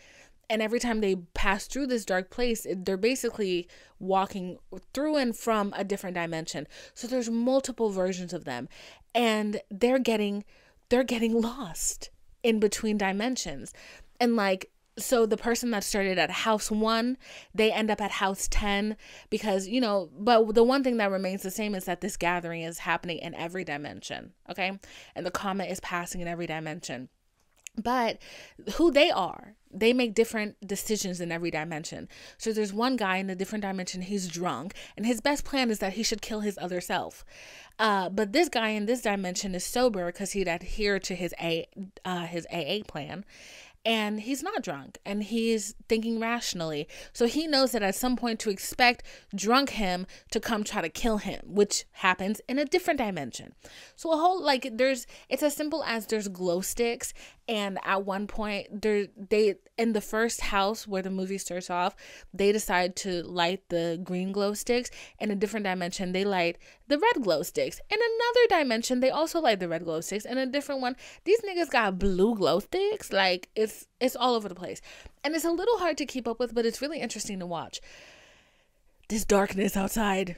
And every time they pass through this dark place, they're basically walking through and from a different dimension. So there's multiple versions of them, and they're getting lost in between dimensions. And like, so the person that started at house 1, they end up at house 10 because, you know, but the one thing that remains the same is that this gathering is happening in every dimension, okay? And the comet is passing in every dimension. But who they are, they make different decisions in every dimension. So there's one guy in a different dimension, he's drunk, and his best plan is that he should kill his other self. But this guy in this dimension is sober because he'd adhere to his AA plan. And he's not drunk, and he's thinking rationally. So he knows that at some point to expect drunk him to come try to kill him, which happens in a different dimension. So a whole, like, it's as simple as there's glow sticks, and at one point they in the first house where the movie starts off, they decide to light the green glow sticks. In a different dimension, they light the red glow sticks. In another dimension, they also light the red glow sticks. In a different one, these niggas got blue glow sticks. Like, it's all over the place. And it's a little hard to keep up with, but it's really interesting to watch. This darkness outside.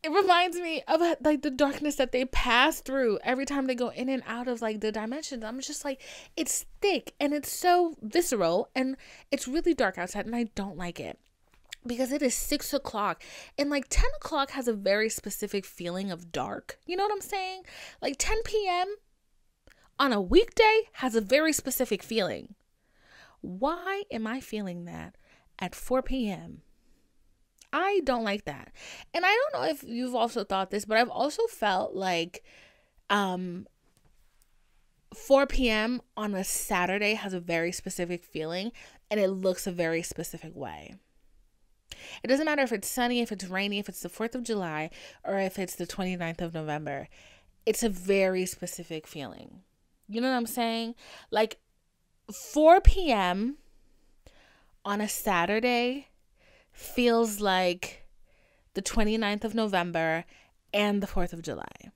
It reminds me of like the darkness that they pass through every time they go in and out of like the dimensions. I'm just like, it's thick and it's so visceral and it's really dark outside, and I don't like it. Because it is 6 o'clock, and like 10 o'clock has a very specific feeling of dark. You know what I'm saying? Like 10 p.m. on a weekday has a very specific feeling. Why am I feeling that at 4 p.m.? I don't like that. And I don't know if you've also thought this, but I've also felt like 4 p.m. on a Saturday has a very specific feeling, and it looks a very specific way. It doesn't matter if it's sunny, if it's rainy, if it's the 4th of July, or if it's the 29th of November. It's a very specific feeling. You know what I'm saying? Like 4 p.m. on a Saturday feels like the 29th of November and the 4th of July.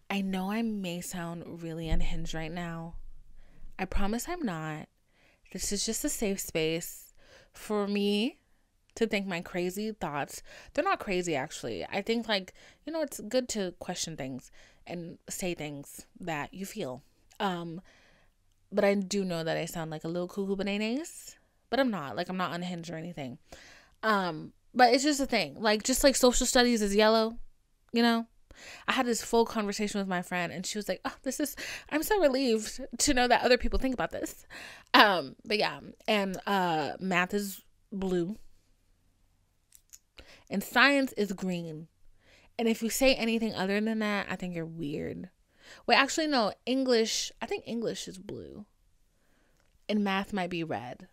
I know I may sound really unhinged right now. I promise I'm not. This is just a safe space for me to think my crazy thoughts. They're not crazy, actually. I think, like, you know, it's good to question things and say things that you feel. But I do know that I sound like a little cuckoo bananas, but I'm not. Like, I'm not unhinged or anything. But it's just a thing. Like, just like social studies is yellow, you know? I had this full conversation with my friend, and she was like, oh, I'm so relieved to know that other people think about this. But yeah, and math is blue, and science is green. And if you say anything other than that, I think you're weird. Wait, actually, no, English, I think English is blue, and math might be red.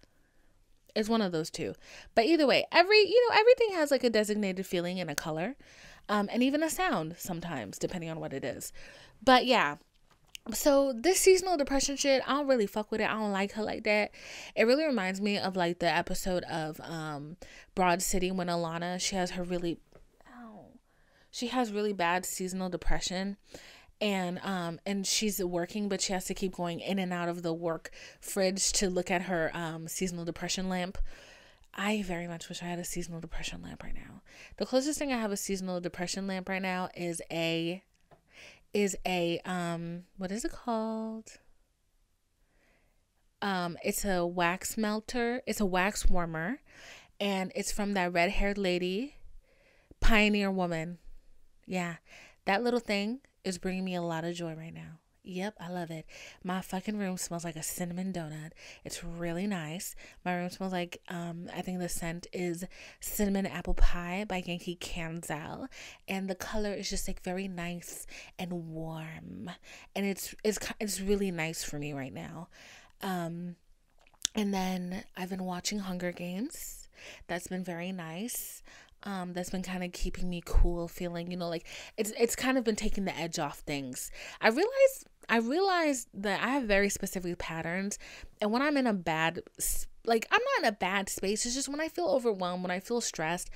It's one of those two. But either way, everything has like a designated feeling and a color. And even a sound sometimes, depending on what it is. But yeah, so this seasonal depression shit, I don't really fuck with it. I don't like her like that. It really reminds me of like the episode of Broad City when Alana, she has really bad seasonal depression. And she's working, but she has to keep going in and out of the work fridge to look at her seasonal depression lamp. I very much wish I had a seasonal depression lamp right now. The closest thing I have a seasonal depression lamp right now is a what is it called? It's a wax melter. It's a wax warmer, and it's from that red-haired lady, Pioneer Woman. Yeah, that little thing is bringing me a lot of joy right now. Yep, I love it. My fucking room smells like a cinnamon donut. It's really nice. My room smells like, I think the scent is cinnamon apple pie by Yankee Candle. And the color is just like very nice and warm. And it's really nice for me right now. And then I've been watching Hunger Games. That's been very nice. That's been kind of keeping me cool, feeling, you know, like it's kind of been taking the edge off things. I realized that I have very specific patterns, and when I'm in a bad, like, I'm not in a bad space, it's just when I feel overwhelmed, when I feel stressed,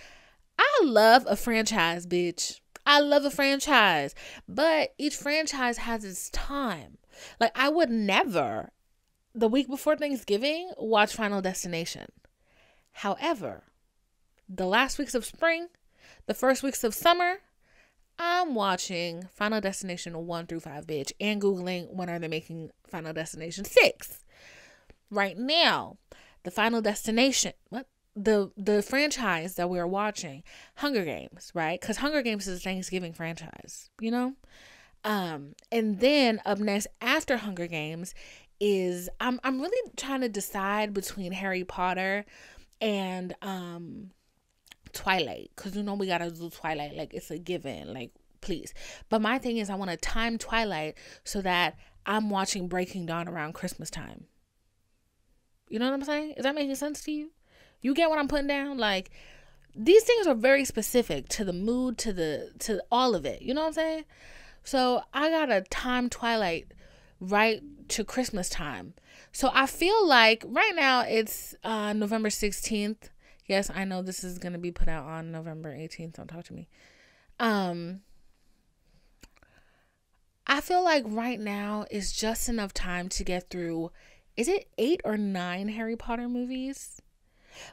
I love a franchise, bitch. I love a franchise, but each franchise has its time. Like, I would never, the week before Thanksgiving, watch Final Destination. However, the last weeks of spring, the first weeks of summer, I'm watching Final Destination 1 through 5, bitch, and Googling when are they making Final Destination 6. Right now, the Final Destination, the franchise that we're watching, Hunger Games, right? Because Hunger Games is a Thanksgiving franchise, you know? And then up next after Hunger Games is, I'm really trying to decide between Harry Potter and Twilight, because you know we gotta do Twilight, like it's a given, like please. But my thing is I want to time Twilight so that I'm watching Breaking Dawn around Christmas time. You know what I'm saying? Is that making sense to you? You get what I'm putting down? Like, these things are very specific to the mood, to all of it. You know what I'm saying? So I gotta time Twilight right to Christmas time. So I feel like right now it's November 16th. Yes, I know this is gonna be put out on November 18th. Don't talk to me. I feel like right now is just enough time to get through. Is it 8 or 9 Harry Potter movies?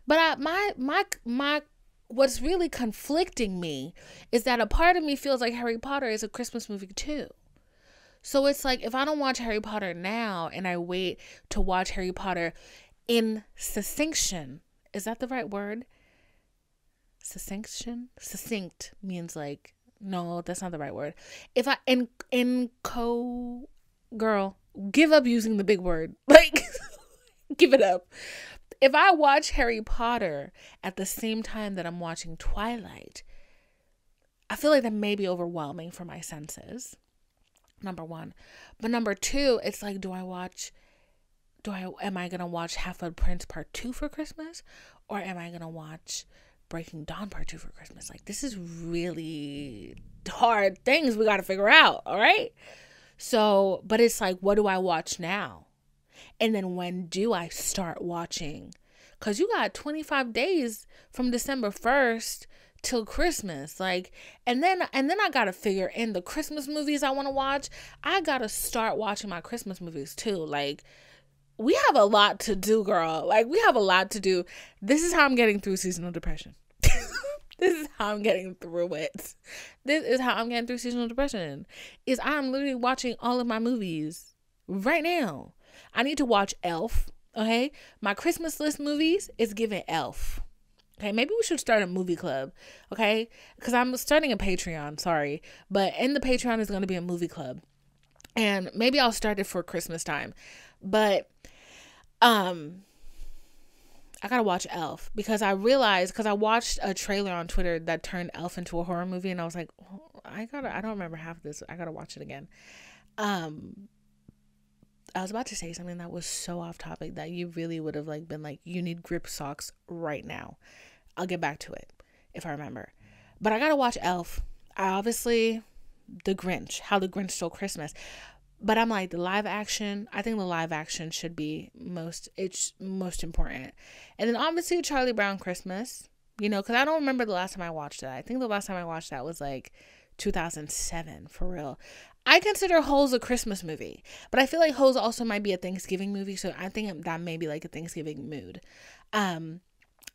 But my what's really conflicting me is that a part of me feels like Harry Potter is a Christmas movie too. So it's like, if I don't watch Harry Potter now and I wait to watch Harry Potter in succinction, is that the right word? Succinction? Succinct means like, no, that's not the right word. If I, girl, give up using the big word. Like, give it up. If I watch Harry Potter at the same time that I'm watching Twilight, I feel like that may be overwhelming for my senses. Number one. But number two, it's like, am I going to watch Half-Blood Prince Part 2 for Christmas? Or am I going to watch Breaking Dawn Part 2 for Christmas? Like, this is really hard things we got to figure out, all right? So, but it's like, what do I watch now? And then when do I start watching? Because you got 25 days from December 1st till Christmas. Like, and then I got to figure in the Christmas movies I want to watch. I got to start watching my Christmas movies too. Like, we have a lot to do, girl. Like, we have a lot to do. This is how I'm getting through seasonal depression. This is how I'm getting through it. This is how I'm getting through seasonal depression. Is I'm literally watching all of my movies right now. I need to watch Elf, okay? My Christmas list movies is giving Elf. Okay, maybe we should start a movie club, okay? Because I'm starting a Patreon, sorry. But in the Patreon is going to be a movie club. And maybe I'll start it for Christmas time. But I got to watch Elf because I realized, because I watched a trailer on Twitter that turned Elf into a horror movie, and I was like, oh, I don't remember half of this. I got to watch it again. I was about to say something that was so off topic that you really would have like been like, you need grip socks right now. I'll get back to it if I remember. But I gotta watch Elf. The Grinch, How the Grinch Stole Christmas. But I'm like, the live action, I think the live action should be most important. And then obviously Charlie Brown Christmas, you know, because I don't remember the last time I watched that. I think the last time I watched that was like 2007, for real. I consider Holes a Christmas movie, but I feel like Holes also might be a Thanksgiving movie, so I think that may be like a Thanksgiving mood. And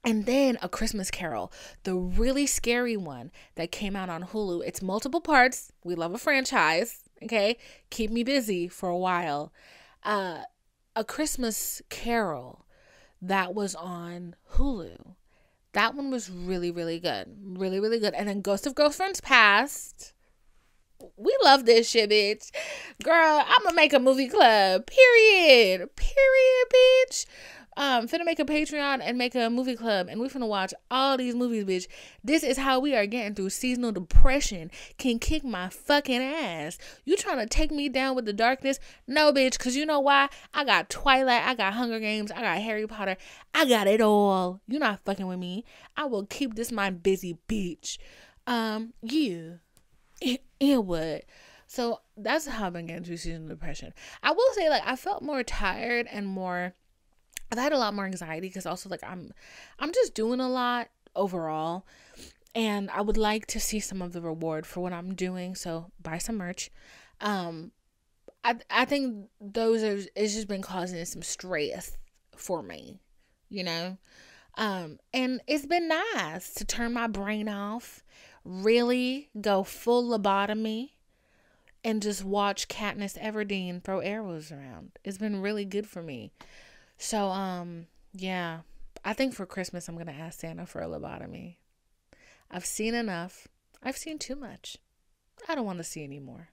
then A Christmas Carol, the really scary one that came out on Hulu. It's multiple parts. We love a franchise, okay? Keep me busy for a while. A Christmas Carol that was on Hulu. That one was really, really good. Really, really good. And then Ghost of Girlfriends Past. We love this shit, bitch. Girl, I'm gonna make a movie club. Period, bitch. Finna make a Patreon and make a movie club, and we finna watch all these movies, bitch. This is how we are getting through seasonal depression. Can kick my fucking ass. You trying to take me down with the darkness? No, bitch, because you know why? I got Twilight, I got Hunger Games, I got Harry Potter. I got it all. You not fucking with me. I will keep this mind busy, bitch. Yeah. It would. So that's how I've been getting through seasonal depression. I will say, like, I felt more tired and more, I've had a lot more anxiety because also like I'm just doing a lot overall, and I would like to see some of the reward for what I'm doing. So buy some merch. I think it's just been causing some stress for me, you know. And it's been nice to turn my brain off, really go full lobotomy, and just watch Katniss Everdeen throw arrows around. It's been really good for me. So, yeah, I think for Christmas, I'm going to ask Santa for a lobotomy. I've seen enough. I've seen too much. I don't want to see any more.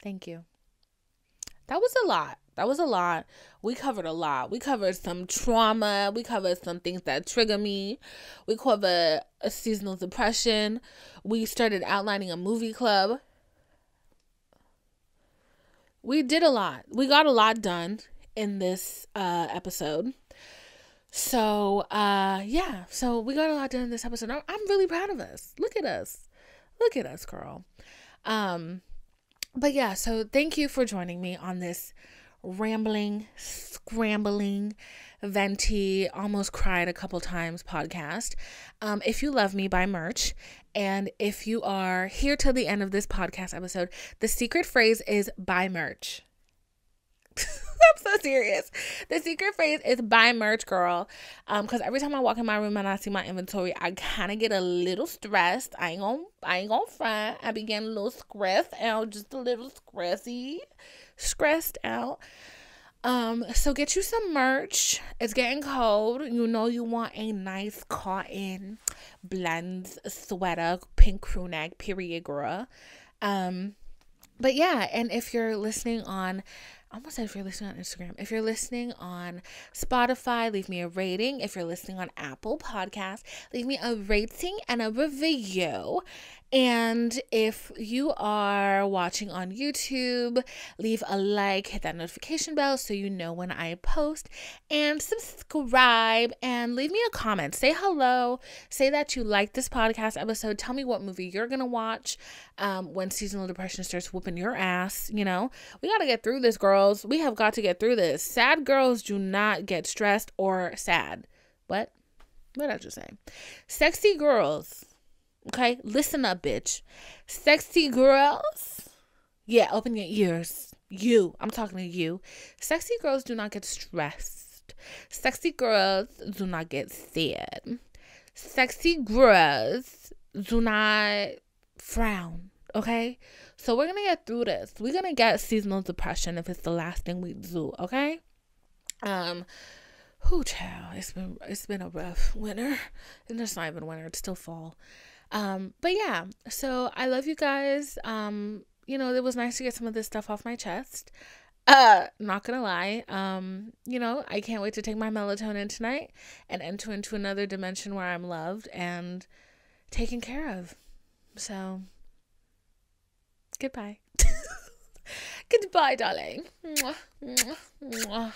Thank you. That was a lot. We covered a lot. We covered some trauma. We covered some things that trigger me. We covered a seasonal depression. We started outlining a movie club. we did a lot. We got a lot done in this episode. So yeah, so we got a lot done in this episode. I'm really proud of us. Look at us, girl. But yeah, so thank you for joining me on this rambling, scrambling, venti, almost cried a couple times podcast. If you love me, buy merch. And if you are here till the end of this podcast episode, the secret phrase is buy merch. I'm so serious. The secret phrase is buy merch, girl. Because every time I walk in my room and I see my inventory, I kind of get a little stressed. I ain't gonna front. I be getting a little stressed out, just a little stressed out. So get you some merch. It's getting cold. You know you want a nice cotton blend sweater, pink crew neck, period, girl. But yeah, and if you're listening on, I almost said if you're listening on Instagram. If you're listening on Spotify, leave me a rating. If you're listening on Apple Podcasts, leave me a rating and a review. And if you are watching on YouTube, leave a like, hit that notification bell so you know when I post, and subscribe and leave me a comment. Say hello. Say that you like this podcast episode. Tell me what movie you're going to watch when seasonal depression starts whooping your ass. You know, we got to get through this, girls. We have got to get through this. Sad girls do not get stressed or sad. What did I just say? Sexy girls. Okay, listen up, bitch. Sexy girls. Yeah, open your ears. I'm talking to you. Sexy girls do not get stressed. Sexy girls do not get sad. Sexy girls do not frown. Okay? So we're going to get through this. We're going to get seasonal depression if it's the last thing we do, okay? Child, it's been a rough winter. And it's not even winter, it's still fall. But yeah, so I love you guys. It was nice to get some of this stuff off my chest. Not gonna lie. I can't wait to take my melatonin tonight and enter into another dimension where I'm loved and taken care of. So, goodbye. Goodbye, darling. Mwah, mwah, mwah.